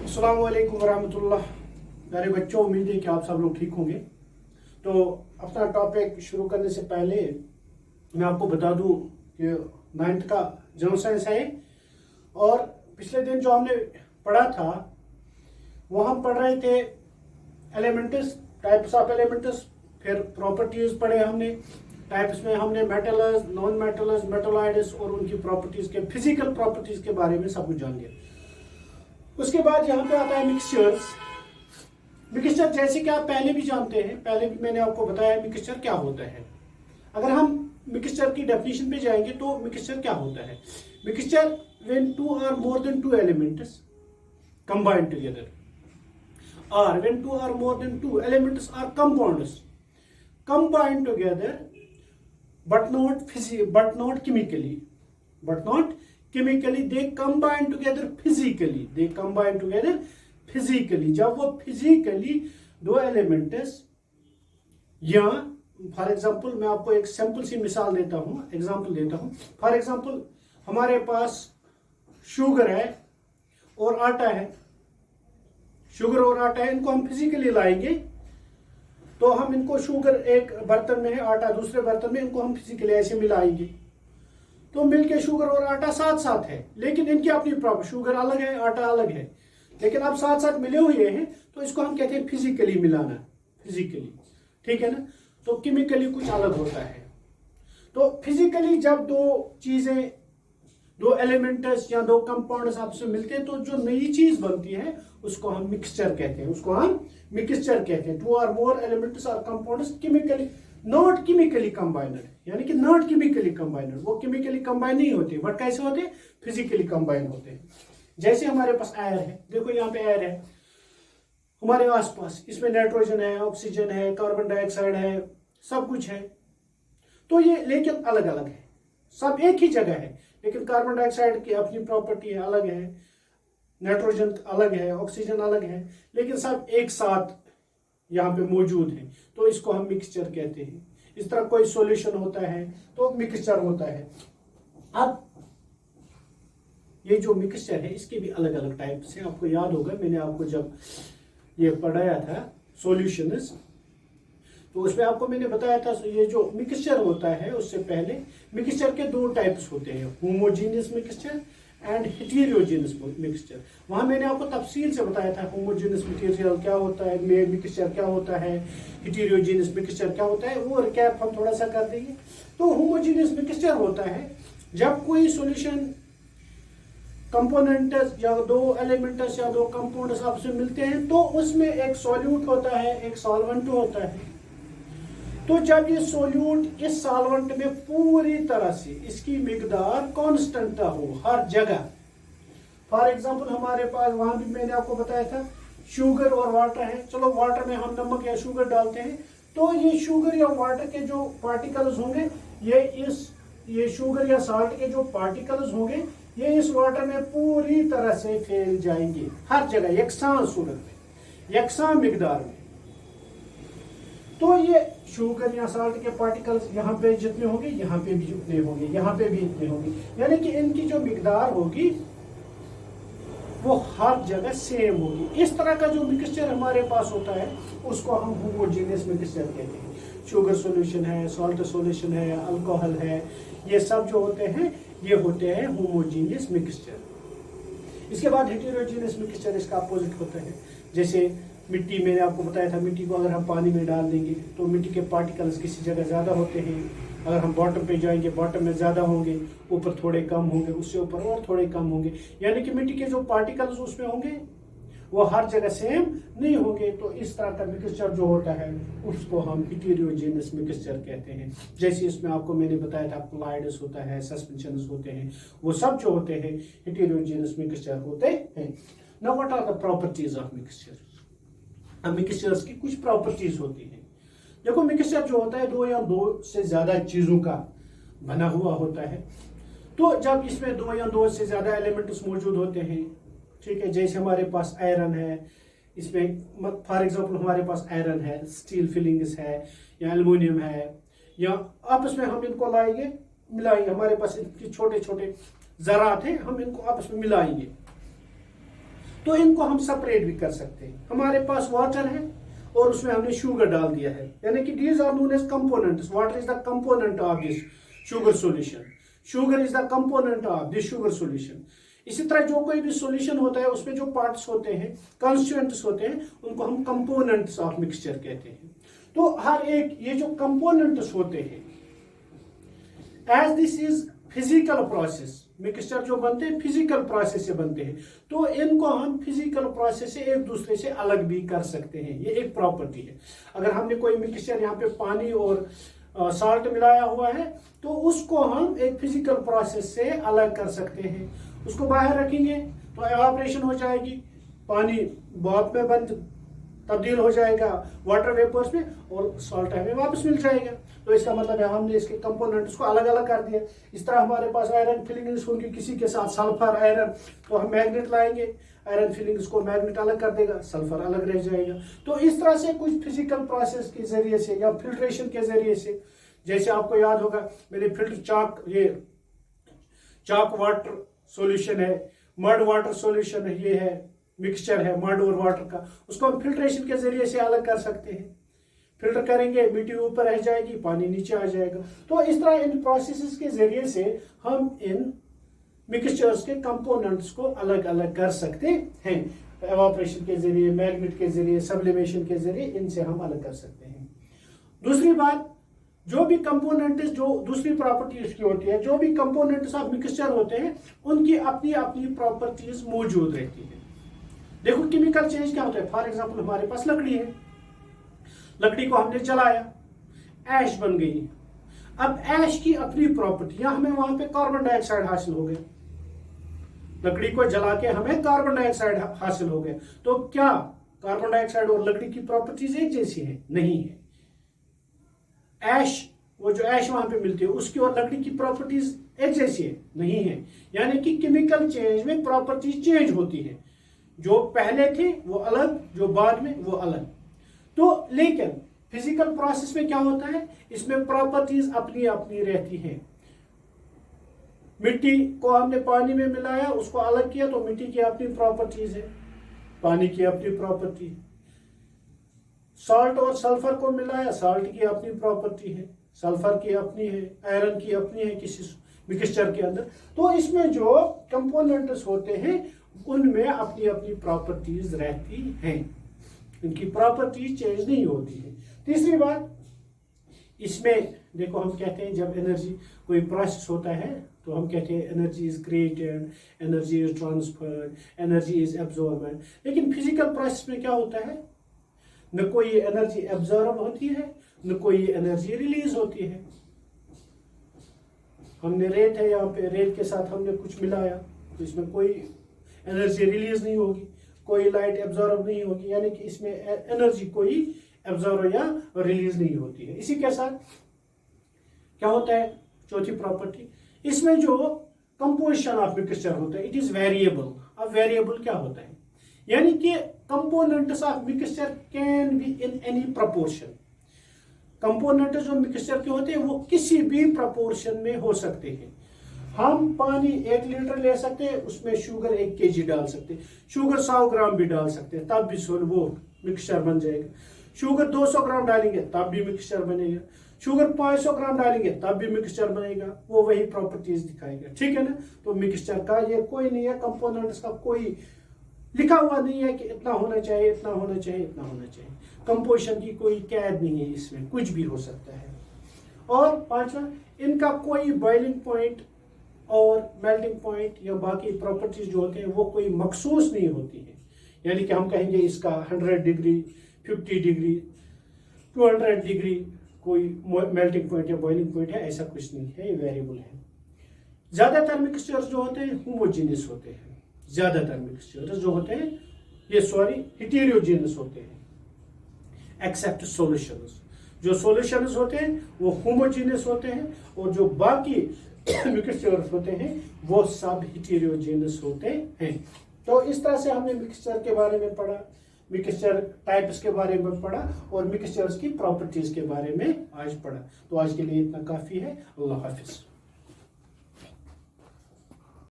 अस्सलाम वालेकुम वरहमतुल्लाह। प्यारे बच्चों, उम्मीद है कि आप सब लोग ठीक होंगे। तो अपना टॉपिक शुरू करने से पहले मैं आपको बता दूं कि 9th का जनरल साइंस है और पिछले दिन जो हमने पढ़ा था वो हम पढ़ रहे the elements, types of elements, फिर प्रॉपर्टीज पढ़े हमने। टाइप्स में हमने मेटल्स, नॉन मेटल्स, मेटलॉइड्स और उनकी प्रॉपर्टीज के फिजिकल प्रॉपर्टीज के बारे में सब कुछ जान लिया। उसके बाद यहाँ पे आता है मिक्सचर्स। मिक्सचर जैसे कि आप पहले भी जानते हैं, पहले भी मैंने आपको बताया मिक्सचर क्या होता है। अगर हम मिक्सचर की डेफिनेशन पे जाएंगे तो मिक्सचर क्या होता है। मिक्सचर व्हेन टू और more than two elements combined together, or when two or more than two elements are compounds combined together but not chemically, they combine together physically जब वो physically दो एलिमेंट्स, या for example मैं आपको एक simple सी मिसाल देता हूँ, एग्जांपल देता हूँ। फॉर एग्जांपल हमारे पास शुगर है और आटा है, शुगर और आटा है, इनको हम फिजिकली लाएंगे तो हम इनको, शुगर एक बर्तन में है, आटा दूसरे बर्तन में, इनको हम फिजिकली ऐसे मिलाएंगे तो मिलके शुगर और आटा साथ साथ है, लेकिन इनकी अपनी प्रॉपर्टी, शुगर अलग है, आटा अलग है, लेकिन अब साथ साथ मिले हुए हैं तो इसको हम कहते हैं फिजिकली मिलाना, फिजिकली, ठीक है ना। तो केमिकली कुछ अलग होता है। तो फिजिकली जब दो चीजें, दो एलिमेंट्स या दो कंपाउंड्स आपस में मिलते हैं तो जो नई चीज बनती है उसको हम मिक्सचर कहते हैं, उसको हम मिक्सचर कहते हैं। टू और मोर एलिमेंट्स और compounds chemically, not chemically combined, यानी कि नॉट केमिकली कंबाइनड, वो केमिकली कंबाइन नहीं होते, बट कैसे होते हैं, फिजिकली कंबाइन होते हैं। जैसे हमारे पास एयर है, देखो यहाँ पे एयर है हमारे आसपास, इसमें नाइट्रोजन है, ऑक्सीजन है, कार्बन डाइऑक्साइड है, सब कुछ है। तो ये लेकिन अलग अलग है, सब एक ही जगह है, लेकिन कार्बन डाइऑक्साइड की अपनी प्रॉपर्टी है, अलग है, नाइट्रोजन अलग है, ऑक्सीजन अलग है, लेकिन सब एक साथ यहाँ पे मौजूद है, तो इसको हम मिक्सचर कहते हैं। इस तरह कोई सॉल्यूशन होता है तो मिक्सचर होता है। अब ये जो मिक्सचर है इसके भी अलग अलग टाइप्स हैं। आपको याद होगा मैंने आपको जब ये पढ़ाया था सॉल्यूशंस, तो उसमें आपको मैंने बताया था ये जो मिक्सचर होता है उससे पहले मिक्सचर के दो टाइप्स होते हैं, homogeneous mixture and heterogeneous mixture. वहां मैंने आपको तफसील से बताया था होमोजेनियस मटेरियल क्या होता है, मिक्सचर क्या होता है, हेटेरोजेनियस मिक्सचर क्या होता है, वो रिकैप हम थोड़ा सा कर देंगे। तो होमोजेनियस मिक्सचर होता है जब कोई सॉल्यूशन कंपोनेंट्स या दो एलिमेंट्स या दो कंपाउंड्स आपस में मिलते हैं तो उसमें एक सॉल्यूट होता है, एक सॉल्वेंट होता है। तो जब ये सोल्यूट इस सॉल्वेंट में पूरी तरह से इसकी मिकदार कांस्टेंट हो हर जगह, फॉर एग्जांपल हमारे पास वहां भी मैंने आपको बताया था शुगर और वाटर है, चलो वाटर में हम नमक या शुगर डालते हैं तो ये शुगर या वाटर के जो पार्टिकल्स होंगे ये शुगर या साल्ट के जो पार्टिकल्स होंगे ये इस वाटर में पूरी तरह से फैल जाएंगे हर जगह, यकसां सूरत में, यकसां मिकदार में। तो ये शुगर या साल्ट के पार्टिकल्स यहाँ पे जितने होंगे यहाँ पे भी उतने होंगे, यहाँ पे भी इतने होंगे, यानी कि इनकी जो मिकदार होगी वो हर जगह सेम होगी। इस तरह का जो मिक्सचर हमारे पास होता है उसको हम होमोजेनियस मिक्सचर कहते हैं। शुगर सॉल्यूशन है, सॉल्ट सॉल्यूशन है, अल्कोहल है, ये सब जो होते हैं ये होते हैं होमोजेनियस मिक्सचर। इसके बाद हेटेरोजेनियस मिक्सचर इसका अपोजिट होता है। जैसे मिट्टी, मैंने आपको बताया था मिट्टी को अगर हम पानी में डाल देंगे तो मिट्टी के पार्टिकल्स किसी जगह ज़्यादा होते हैं, अगर हम बॉटम पे जाएंगे बॉटम में ज़्यादा होंगे, ऊपर थोड़े कम होंगे, उससे ऊपर और थोड़े कम होंगे, यानी कि मिट्टी के जो पार्टिकल्स उसमें होंगे वो हर जगह सेम नहीं होंगे। तो इस तरह का मिक्सचर जो होता है उसको हम हेटेरोजेनियस मिक्सचर कहते हैं। जैसे इसमें आपको मैंने बताया था कोलाइड्स होता है, सस्पेंशंस होते हैं, वो सब जो होते हैं हेटेरोजेनियस मिक्सचर होते हैं। Now what are the properties of mixture. Mixtures की कुछ प्रॉपर्टीज होती हैं। देखो मिक्सचर जो होता है दो या दो से ज्यादा चीजों का बना हुआ होता है। तो जब इसमें दो या दो से ज्यादा एलिमेंट्स मौजूद होते हैं, ठीक है, जैसे हमारे पास आयरन है, इसमें फॉर एग्जांपल हमारे पास आयरन है, स्टील फिलिंग्स है या एल्युमिनियम है, या आपस में हम इनको लाएंगे मिलाएंगे, हमारे पास इनके छोटे छोटे ज़रात हैं, हम इनको आपस में मिलाएंगे तो इनको हम सेपरेट भी कर सकते हैं। हमारे पास वाटर है और उसमें हमने शुगर डाल दिया है, यानी कि these are known as components. Water is the component of this sugar solution. Sugar is the component of this sugar solution. इसी तरह जो कोई भी सॉल्यूशन होता है उसमें जो पार्ट्स होते हैं, कॉन्स्टिट्यूएंट्स होते हैं, उनको हम कंपोनेंट्स ऑफ मिक्सचर कहते हैं। तो हर एक ये जो कंपोनेंट्स होते हैं, as this is physical process, mixture जो बनते हैं फिजिकल प्रोसेस से बनते हैं, तो इनको हम फिजिकल प्रोसेस से एक दूसरे से अलग भी कर सकते हैं। ये एक प्रॉपर्टी है। अगर हमने कोई मिक्सचर यहाँ पे पानी और साल्ट मिलाया हुआ है तो उसको हम एक फिजिकल प्रोसेस से अलग कर सकते हैं। उसको बाहर रखेंगे तो एवापोरेशन हो जाएगी, पानी भाप में बन तब्दील हो जाएगा वाटर वेपर्स में, और सॉल्ट हमें वापस मिल जाएगा। तो इसका मतलब है हमने इसके कंपोनेंट्स को अलग अलग कर दिया। इस तरह हमारे पास आयरन फिलिंग्स होंगी किसी के साथ सल्फर आयरन, तो हम मैग्नेट लाएंगे, आयरन फिलिंग्स को मैग्नेट अलग कर देगा, सल्फर अलग रह जाएगा। तो इस तरह से कुछ फिजिकल प्रोसेस के जरिए से या फिल्ट्रेशन के जरिए से, जैसे आपको याद होगा मैंने फिल्टर चाक वाटर सॉल्यूशन है, मड वाटर सॉल्यूशन है, ये है मिक्सचर है मड और वाटर का, उसको हम फिल्ट्रेशन के जरिए से अलग कर सकते हैं। फिल्टर करेंगे, मिट्टी ऊपर रह जाएगी, पानी नीचे आ जाएगा। तो इस तरह इन प्रोसेसेस के जरिए से हम इन मिक्सचर्स के कंपोनेंट्स को अलग अलग कर सकते हैं। एवापोरेशन के जरिए, मैग्नेट के जरिए, सब्लिमेशन के जरिए इनसे हम अलग कर सकते हैं। दूसरी बात, जो भी कंपोनेंट्स, जो दूसरी प्रॉपर्टी इसकी होती है, जो भी कंपोनेंट्स ऑफ मिक्सचर होते हैं उनकी अपनी अपनी प्रॉपर्टीज मौजूद रहती है। देखो केमिकल चेंज क्या होता है। फॉर एग्जांपल हमारे पास लकड़ी है, लकड़ी को हमने जलाया, ऐश बन गई। अब ऐश की अपनी प्रॉपर्टी, या हमें वहां पे कार्बन डाइऑक्साइड हासिल हो गया, लकड़ी को जला के हमें कार्बन डाइऑक्साइड हासिल हो गया। तो क्या कार्बन डाइऑक्साइड और लकड़ी की प्रॉपर्टीज एक जैसी है? नहीं है। ऐश, वो जो ऐश वहां पे मिलती है, उसकी और लकड़ी की प्रॉपर्टीज एक जैसी है? नहीं है। यानी कि केमिकल चेंज में प्रॉपर्टीज चेंज होती है, जो पहले थे वो अलग, जो बाद में वो अलग। तो लेकिन फिजिकल प्रोसेस में क्या होता है, इसमें प्रॉपर्टीज अपनी अपनी रहती हैं। मिट्टी को हमने पानी में मिलाया, उसको अलग किया, तो मिट्टी की अपनी प्रॉपर्टीज है, पानी की अपनी प्रॉपर्टी। सॉल्ट और सल्फर को मिलाया, सॉल्ट की अपनी प्रॉपर्टी है, सल्फर की अपनी है, आयरन की अपनी है किसी मिक्सचर के अंदर। तो इसमें जो कंपोनेंट्स होते हैं उनमें अपनी अपनी प्रॉपर्टीज रहती हैं, इनकी प्रॉपर्टीज चेंज नहीं होती है। तीसरी बात, इसमें देखो हम कहते हैं जब एनर्जी कोई प्रोसेस होता है तो हम कहते हैं energy is created, energy is transferred, energy is absorbed. लेकिन फिजिकल प्रोसेस में क्या होता है, न कोई एनर्जी एब्जॉर्ब होती है, न कोई एनर्जी रिलीज होती है। हमने रेत है, यहाँ पे रेत के साथ हमने कुछ मिलाया तो इसमें कोई एनर्जी रिलीज नहीं होगी, कोई लाइट एब्जॉर्ब नहीं होगी, यानी कि इसमें एनर्जी कोई एब्जॉर्ब या रिलीज नहीं होती है। इसी के साथ क्या होता है, चौथी प्रॉपर्टी, इसमें जो कंपोजिशन ऑफ मिक्सचर होता है इट इज वेरिएबल। अब वेरिएबल क्या होता है, यानी कि components of mixture can be in any proportion. Component जो मिक्सचर के होते हैं वो किसी भी प्रोपोर्शन में हो सकते हैं। हम पानी 1 लीटर ले सकते हैं, उसमें शुगर 1 kg डाल सकते हैं, शुगर 100 ग्राम भी डाल सकते हैं, तब भी वो मिक्सचर बन जाएगा। शुगर 200 ग्राम डालेंगे तब भी मिक्सचर बनेगा, शुगर 500 ग्राम डालेंगे तब भी मिक्सचर बनेगा, वो वही प्रॉपर्टीज दिखाएगा। ठीक है ना। तो मिक्सचर का ये कोई नहीं है, कंपोनेंट्स का कोई लिखा हुआ नहीं है कि इतना होना चाहिए, इतना होना चाहिए, इतना होना चाहिए। कंपोजिशन की कोई कैद नहीं है, इसमें कुछ भी हो सकता है। और पांचवा, इनका कोई बॉइलिंग पॉइंट और मेल्टिंग पॉइंट या बाकी प्रॉपर्टीज जो होते हैं वो कोई मखसूस नहीं होती है। यानी कि हम कहेंगे इसका 100 डिग्री, 50 डिग्री, 200 डिग्री कोई मेल्टिंग पॉइंट या बॉइलिंग पॉइंट है, ऐसा कुछ नहीं है, ये वेरिएबल है। ज्यादातर मिक्सचर्स जो होते हैं होमोजीनियस होते हैं, ज्यादातर मिक्सचर्स जो होते हैं ये हेटेरोजेनस होते हैं, एक्सेप्ट सॉल्यूशंस। जो सॉल्यूशंस होते हैं वो होमोजीनियस होते हैं, और जो बाकी मिक्सचर्स होते हैं वो सब हेटेरोजेनस होते हैं। तो इस तरह से हमने मिक्सचर के बारे में पढ़ा, मिक्सचर टाइप्स के बारे में पढ़ा, और मिक्सचर्स की प्रॉपर्टीज के बारे में आज पढ़ा। तो आज के लिए इतना काफी है। अल्लाह हाफिज।